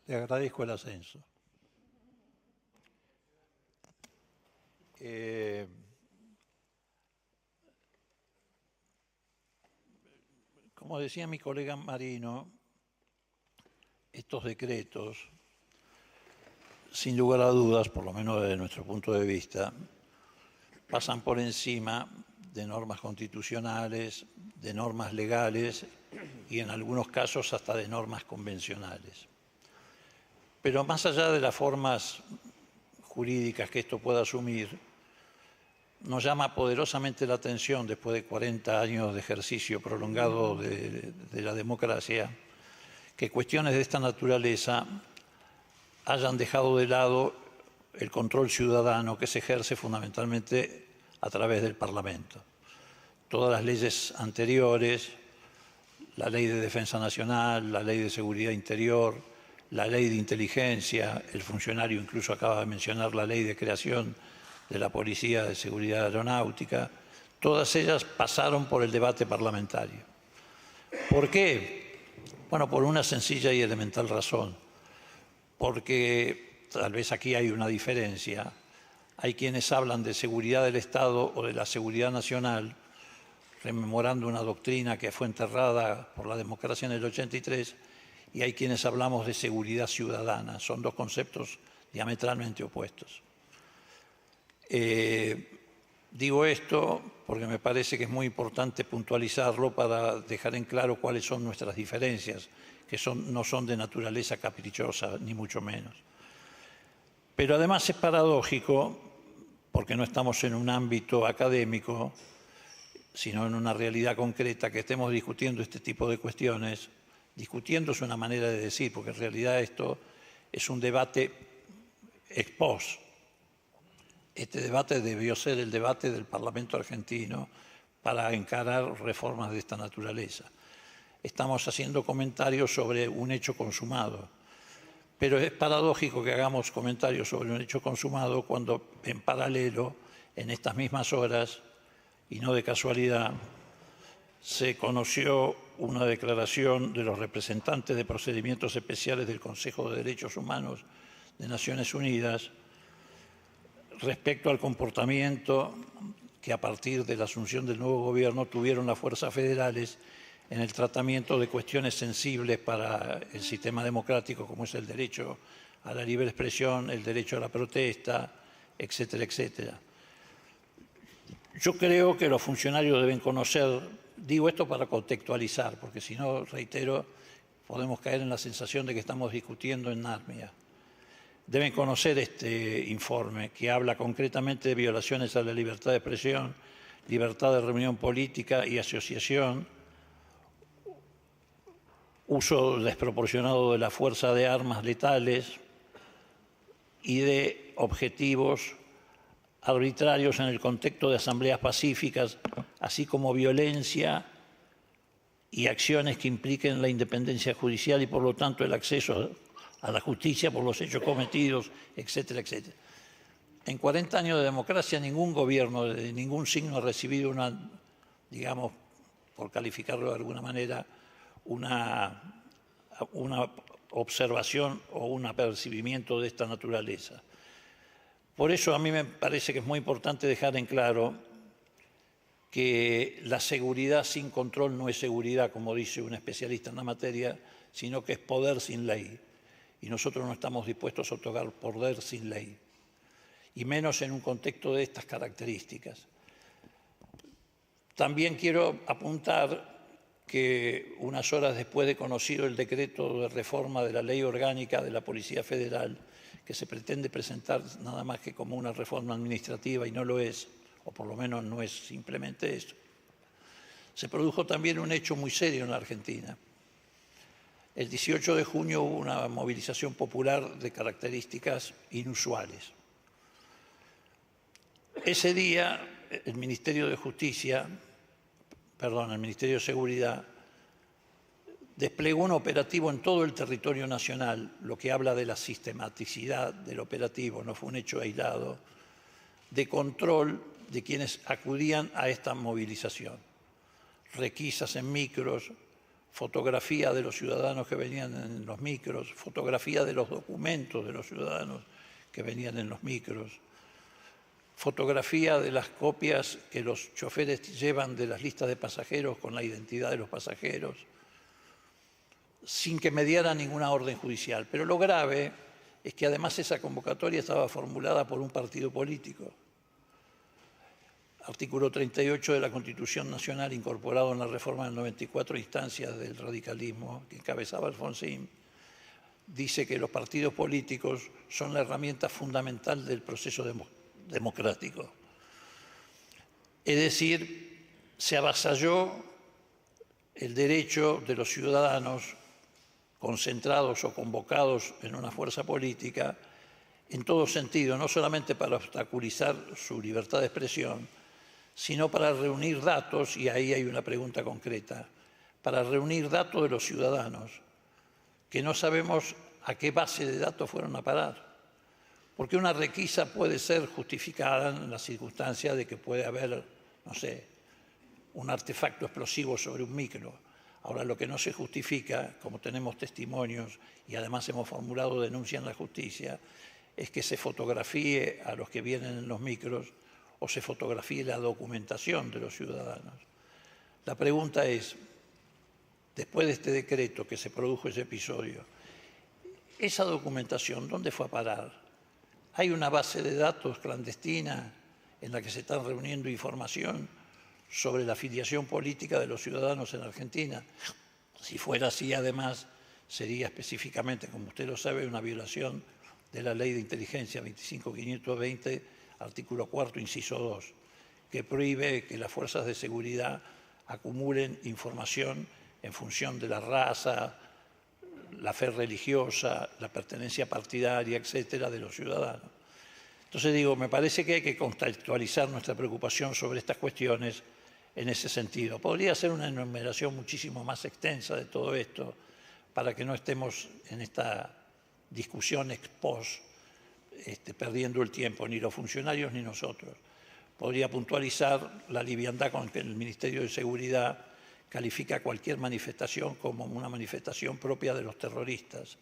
Le agradezco el ascenso. Como decía mi colega Marino, estos decretos, sin lugar a dudas, por lo menos desde nuestro punto de vista, pasan por encima de normas constitucionales, de normas legales y en algunos casos hasta de normas convencionales. Pero más allá de las formas jurídicas que esto pueda asumir, nos llama poderosamente la atención, después de 40 años de ejercicio prolongado de la democracia, que cuestiones de esta naturaleza hayan dejado de lado el control ciudadano que se ejerce fundamentalmente a través del Parlamento. Todas las leyes anteriores, la Ley de Defensa Nacional, la Ley de Seguridad Interior, la Ley de Inteligencia, el funcionario incluso acaba de mencionar la Ley de Creación de la Policía de Seguridad Aeronáutica, todas ellas pasaron por el debate parlamentario. ¿Por qué? Bueno, por una sencilla y elemental razón. Porque tal vez aquí hay una diferencia. Hay quienes hablan de seguridad del Estado o de la seguridad nacional, rememorando una doctrina que fue enterrada por la democracia en el 83, y hay quienes hablamos de seguridad ciudadana. Son dos conceptos diametralmente opuestos. Digo esto porque me parece que es muy importante puntualizarlo para dejar en claro cuáles son nuestras diferencias, que no son de naturaleza caprichosa, ni mucho menos. Pero además es paradójico, porque no estamos en un ámbito académico, sino en una realidad concreta, que estemos discutiendo este tipo de cuestiones. Discutiendo es una manera de decir, porque en realidad esto es un debate ex post. Este debate debió ser el debate del Parlamento argentino para encarar reformas de esta naturaleza. Estamos haciendo comentarios sobre un hecho consumado, pero es paradójico que hagamos comentarios sobre un hecho consumado cuando en paralelo, en estas mismas horas, y no de casualidad, se conoció una declaración de los representantes de procedimientos especiales del Consejo de Derechos Humanos de Naciones Unidas respecto al comportamiento que a partir de la asunción del nuevo gobierno tuvieron las fuerzas federales en el tratamiento de cuestiones sensibles para el sistema democrático, como es el derecho a la libre expresión, el derecho a la protesta, etcétera, etcétera. Yo creo que los funcionarios deben conocer, digo esto para contextualizar, porque si no, reitero, podemos caer en la sensación de que estamos discutiendo en Narnia. Deben conocer este informe que habla concretamente de violaciones a la libertad de expresión, libertad de reunión política y asociación, uso desproporcionado de la fuerza de armas letales y de objetivos arbitrarios en el contexto de asambleas pacíficas, así como violencia y acciones que impliquen la independencia judicial y, por lo tanto, el acceso a la justicia por los hechos cometidos, etcétera, etcétera. En 40 años de democracia, ningún gobierno de ningún signo ha recibido una, digamos, por calificarlo de alguna manera, una observación o un apercibimiento de esta naturaleza. Por eso a mí me parece que es muy importante dejar en claro que la seguridad sin control no es seguridad, como dice un especialista en la materia, sino que es poder sin ley. Y nosotros no estamos dispuestos a otorgar poder sin ley, y menos en un contexto de estas características. También quiero apuntar que unas horas después de conocido el decreto de reforma de la Ley Orgánica de la Policía Federal, que se pretende presentar nada más que como una reforma administrativa y no lo es, o por lo menos no es simplemente eso, se produjo también un hecho muy serio en la Argentina. El 18 de junio hubo una movilización popular de características inusuales. Ese día el Ministerio de Seguridad desplegó un operativo en todo el territorio nacional, lo que habla de la sistematicidad del operativo, no fue un hecho aislado, de control de quienes acudían a esta movilización. Requisas en micros, fotografía de los ciudadanos que venían en los micros, fotografía de los documentos de los ciudadanos que venían en los micros, fotografía de las copias que los choferes llevan de las listas de pasajeros con la identidad de los pasajeros, sin que mediara ninguna orden judicial. Pero lo grave es que además esa convocatoria estaba formulada por un partido político. Artículo 38 de la Constitución Nacional, incorporado en la reforma del 94, instancias del radicalismo que encabezaba Alfonsín, dice que los partidos políticos son la herramienta fundamental del proceso democrático. Es decir, se avasalló el derecho de los ciudadanos concentrados o convocados en una fuerza política en todo sentido, no solamente para obstaculizar su libertad de expresión, sino para reunir datos, y ahí hay una pregunta concreta, para reunir datos de los ciudadanos, que no sabemos a qué base de datos fueron a parar. Porque una requisa puede ser justificada en la circunstancia de que puede haber, no sé, un artefacto explosivo sobre un micro. Ahora, lo que no se justifica, como tenemos testimonios y además hemos formulado denuncia en la justicia, es que se fotografíe a los que vienen en los micros o se fotografíe la documentación de los ciudadanos. La pregunta es, después de este decreto que se produjo ese episodio, ¿esa documentación dónde fue a parar? ¿Hay una base de datos clandestina en la que se está reuniendo información sobre la afiliación política de los ciudadanos en Argentina? Si fuera así, además, sería específicamente, como usted lo sabe, una violación de la Ley de Inteligencia 25.520, artículo 4, inciso 2, que prohíbe que las fuerzas de seguridad acumulen información en función de la raza, la fe religiosa, la pertenencia partidaria, etcétera, de los ciudadanos. Entonces digo, me parece que hay que contextualizar nuestra preocupación sobre estas cuestiones en ese sentido. Podría ser una enumeración muchísimo más extensa de todo esto para que no estemos en esta discusión ex post, perdiendo el tiempo, ni los funcionarios ni nosotros. Podría puntualizar la liviandad con que el Ministerio de Seguridad califica cualquier manifestación como una manifestación propia de los terroristas.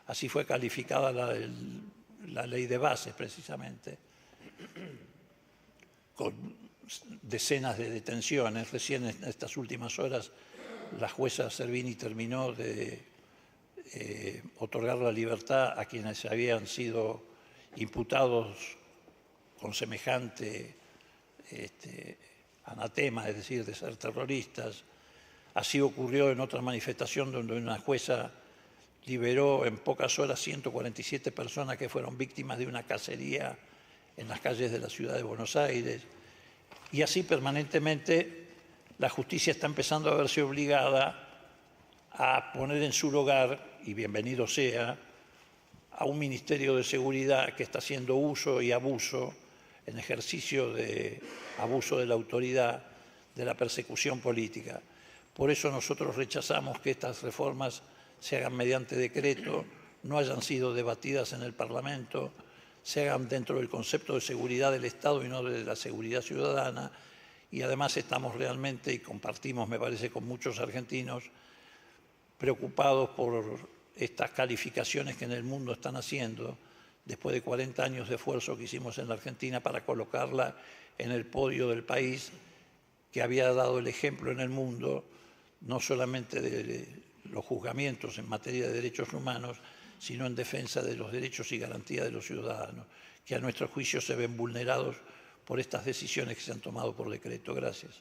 Así fue calificada la ley de bases, precisamente, con decenas de detenciones. Recién en estas últimas horas la jueza Servini terminó de otorgar la libertad a quienes habían sido imputados con semejante anatema, es decir, de ser terroristas. Así ocurrió en otra manifestación donde una jueza liberó en pocas horas 147 personas que fueron víctimas de una cacería en las calles de la ciudad de Buenos Aires. Y así permanentemente la justicia está empezando a verse obligada a poner en su lugar, y bienvenido sea, a un Ministerio de Seguridad que está haciendo uso y abuso, en ejercicio de abuso de la autoridad, de la persecución política. Por eso nosotros rechazamos que estas reformas se hagan mediante decreto, no hayan sido debatidas en el Parlamento, se hagan dentro del concepto de seguridad del Estado y no de la seguridad ciudadana. Y además estamos realmente, y compartimos, me parece, con muchos argentinos, preocupados por estas calificaciones que en el mundo están haciendo, después de 40 años de esfuerzo que hicimos en la Argentina para colocarla en el podio del país que había dado el ejemplo en el mundo, no solamente de los juzgamientos en materia de derechos humanos, sino en defensa de los derechos y garantías de los ciudadanos, que a nuestro juicio se ven vulnerados por estas decisiones que se han tomado por decreto. Gracias.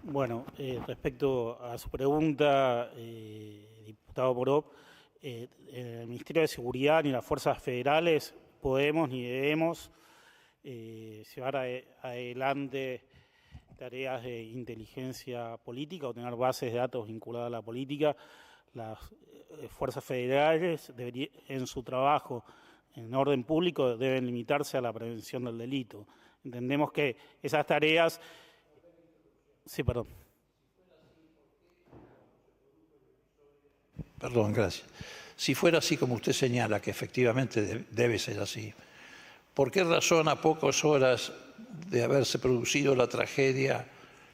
Bueno, respecto a su pregunta, diputado Poró, el Ministerio de Seguridad ni las fuerzas federales podemos ni debemos llevar adelante tareas de inteligencia política o tener bases de datos vinculadas a la política. Las fuerzas federales en su trabajo en orden público deben limitarse a la prevención del delito. Entendemos que esas tareas... Sí, perdón. Perdón, gracias. Si fuera así como usted señala, que efectivamente debe ser así, ¿por qué razón a pocas horas de haberse producido la tragedia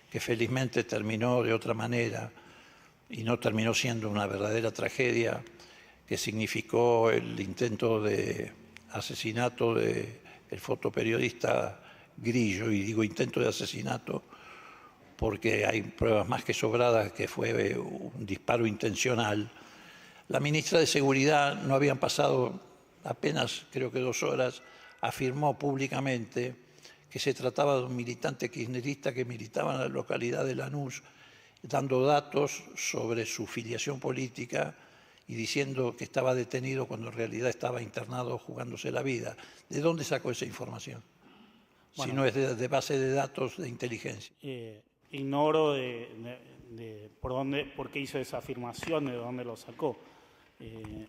que felizmente terminó de otra manera y no terminó siendo una verdadera tragedia, que significó el intento de asesinato del fotoperiodista Grillo, y digo intento de asesinato porque hay pruebas más que sobradas que fue un disparo intencional. La ministra de Seguridad, no habían pasado apenas, creo que 2 horas, afirmó públicamente que se trataba de un militante kirchnerista que militaba en la localidad de Lanús, dando datos sobre su filiación política y diciendo que estaba detenido cuando en realidad estaba internado jugándose la vida. ¿De dónde sacó esa información? Bueno, si no es de base de datos de inteligencia. Ignoro por qué hizo esa afirmación, de dónde lo sacó.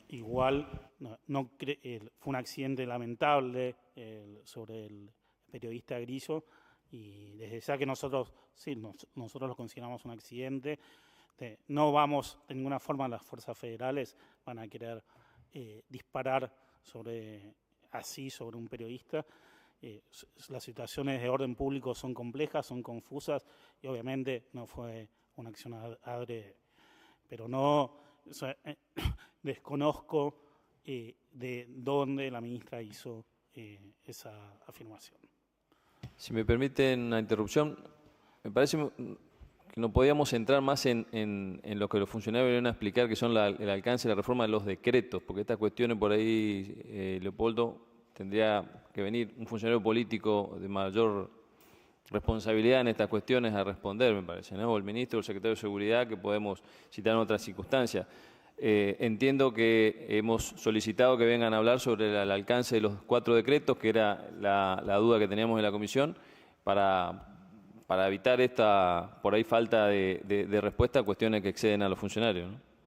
Igual fue un accidente lamentable sobre el periodista Grillo, y desde ya que nosotros lo consideramos un accidente. No vamos, de ninguna forma las fuerzas federales van a querer disparar sobre un periodista. Las situaciones de orden público son complejas, son confusas, y obviamente no fue una acción adrede. Pero desconozco de dónde la ministra hizo esa afirmación. Si me permiten una interrupción, me parece que no podíamos entrar más en lo que los funcionarios vienen a explicar, que son el alcance de la reforma de los decretos, porque estas cuestiones por ahí, Leopoldo, tendría que venir un funcionario político de mayor responsabilidad en estas cuestiones a responder, me parece, ¿no? O el ministro o el secretario de Seguridad, que podemos citar en otras circunstancias. Entiendo que hemos solicitado que vengan a hablar sobre el alcance de los 4 decretos, que era la duda que teníamos en la comisión, para evitar esta, por ahí, falta de respuesta a cuestiones que exceden a los funcionarios, ¿no?